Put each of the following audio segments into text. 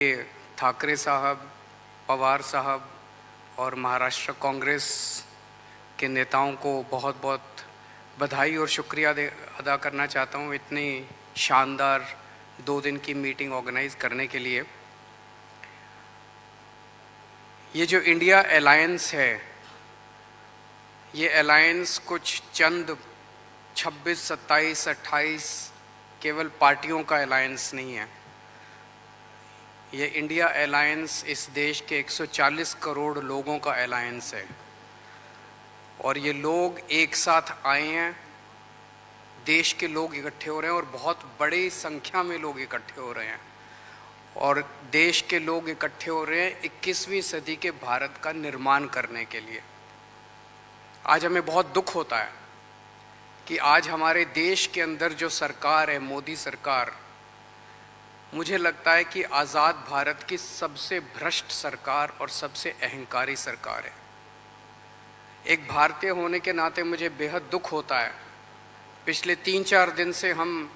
ठाकरे साहब, पवार साहब और महाराष्ट्र कांग्रेस के नेताओं को बहुत बहुत बधाई और शुक्रिया अदा करना चाहता हूँ इतनी शानदार 2 दिन की मीटिंग ऑर्गेनाइज करने के लिए। ये जो इंडिया अलायंस है, ये अलायंस कुछ चंद 26, 27, 28 केवल पार्टियों का अलायंस नहीं है। ये इंडिया अलायंस इस देश के 140 करोड़ लोगों का अलायंस है और ये लोग एक साथ आए हैं। देश के लोग इकट्ठे हो रहे हैं और बहुत बड़ी संख्या में लोग इकट्ठे हो रहे हैं और देश के लोग इकट्ठे हो रहे हैं 21वीं सदी के भारत का निर्माण करने के लिए। आज हमें बहुत दुख होता है कि आज हमारे देश के अंदर जो सरकार है, मोदी सरकार, मुझे लगता है कि आज़ाद भारत की सबसे भ्रष्ट सरकार और सबसे अहंकारी सरकार है। एक भारतीय होने के नाते मुझे बेहद दुख होता है। पिछले 3-4 दिन से हम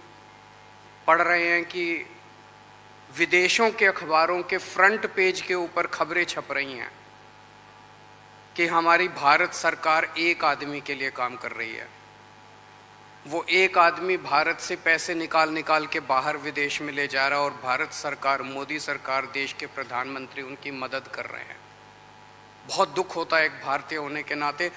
पढ़ रहे हैं कि विदेशों के अखबारों के फ्रंट पेज के ऊपर खबरें छप रही हैं कि हमारी भारत सरकार एक आदमी के लिए काम कर रही है। वो एक आदमी भारत से पैसे निकाल के बाहर विदेश में ले जा रहा है और भारत सरकार, मोदी सरकार, देश के प्रधानमंत्री उनकी मदद कर रहे हैं। बहुत दुख होता है एक भारतीय होने के नाते।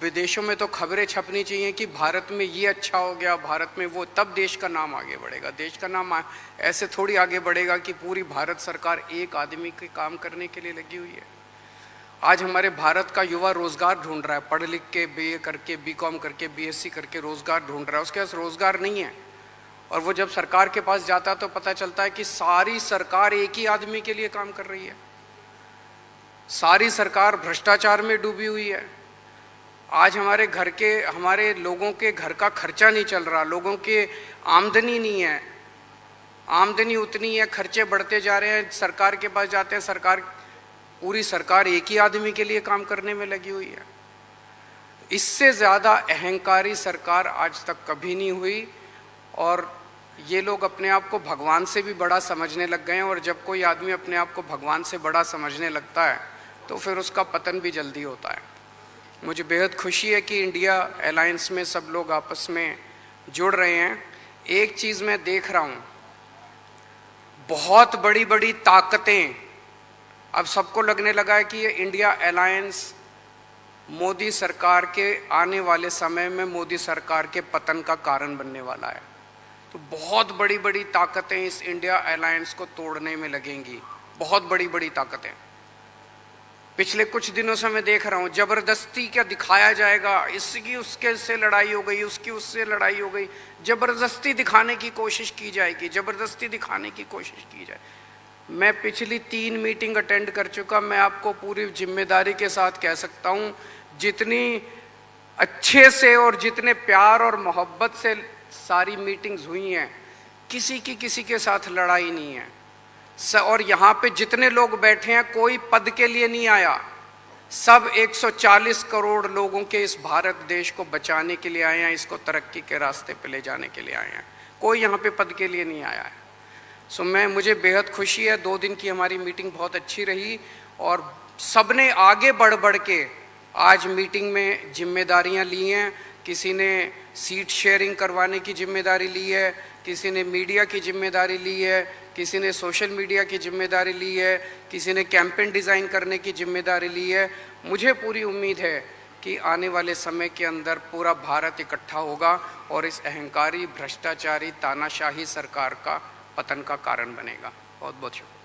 विदेशों में तो खबरें छपनी चाहिए कि भारत में ये अच्छा हो गया, भारत में वो, तब देश का नाम आगे बढ़ेगा। देश का नाम ऐसे थोड़ी आगे बढ़ेगा कि पूरी भारत सरकार एक आदमी के काम करने के लिए लगी हुई है। आज हमारे भारत का युवा रोजगार ढूंढ रहा है, पढ़ लिख के बीए करके, बीकॉम करके, बीएससी करके रोजगार ढूंढ रहा है। उसके पास रोजगार नहीं है और वो जब सरकार के पास जाता है तो पता चलता है कि सारी सरकार एक ही आदमी के लिए काम कर रही है। सारी सरकार भ्रष्टाचार में डूबी हुई है। आज हमारे लोगों के घर का खर्चा नहीं चल रहा, लोगों के आमदनी नहीं है, आमदनी उतनी है, खर्चे बढ़ते जा रहे हैं। सरकार के पास जाते हैं, पूरी सरकार एक ही आदमी के लिए काम करने में लगी हुई है। इससे ज़्यादा अहंकारी सरकार आज तक कभी नहीं हुई और ये लोग अपने आप को भगवान से भी बड़ा समझने लग गए हैं और जब कोई आदमी अपने आप को भगवान से बड़ा समझने लगता है तो फिर उसका पतन भी जल्दी होता है। मुझे बेहद खुशी है कि इंडिया अलायंस में सब लोग आपस में जुड़ रहे हैं। एक चीज़ मैं देख रहा हूँ, बहुत बड़ी बड़ी ताकतें, अब सबको लगने लगा है कि ये इंडिया अलायंस मोदी सरकार के आने वाले समय में मोदी सरकार के पतन का कारण बनने वाला है। तो बहुत बड़ी बड़ी ताकतें इस इंडिया अलायंस को तोड़ने में लगेंगी, बहुत बड़ी बड़ी ताकतें। पिछले कुछ दिनों से मैं देख रहा हूँ जबरदस्ती क्या दिखाया जाएगा, इसकी उसके से लड़ाई हो गई, उसकी उससे लड़ाई हो गई, जबरदस्ती दिखाने की कोशिश की जाएगी, जबरदस्ती दिखाने की कोशिश की जाए। मैं पिछली 3 मीटिंग अटेंड कर चुका। मैं आपको पूरी जिम्मेदारी के साथ कह सकता हूँ, जितनी अच्छे से और जितने प्यार और मोहब्बत से सारी मीटिंग्स हुई हैं, किसी के साथ लड़ाई नहीं है। और यहाँ पे जितने लोग बैठे हैं कोई पद के लिए नहीं आया, सब 140 करोड़ लोगों के इस भारत देश को बचाने के लिए आए हैं, इसको तरक्की के रास्ते पे ले जाने के लिए आए हैं। कोई यहाँ पे पद के लिए नहीं आया है। मुझे बेहद खुशी है। 2 दिन की हमारी मीटिंग बहुत अच्छी रही और सबने आगे बढ़ के आज मीटिंग में जिम्मेदारियां ली हैं। किसी ने सीट शेयरिंग करवाने की जिम्मेदारी ली है, किसी ने मीडिया की जिम्मेदारी ली है, किसी ने सोशल मीडिया की जिम्मेदारी ली है, किसी ने कैंपेन डिज़ाइन करने की जिम्मेदारी ली है। मुझे पूरी उम्मीद है कि आने वाले समय के अंदर पूरा भारत इकट्ठा होगा और इस अहंकारी, भ्रष्टाचारी, तानाशाही सरकार का पतन का कारण बनेगा। बहुत बहुत शुक्रिया।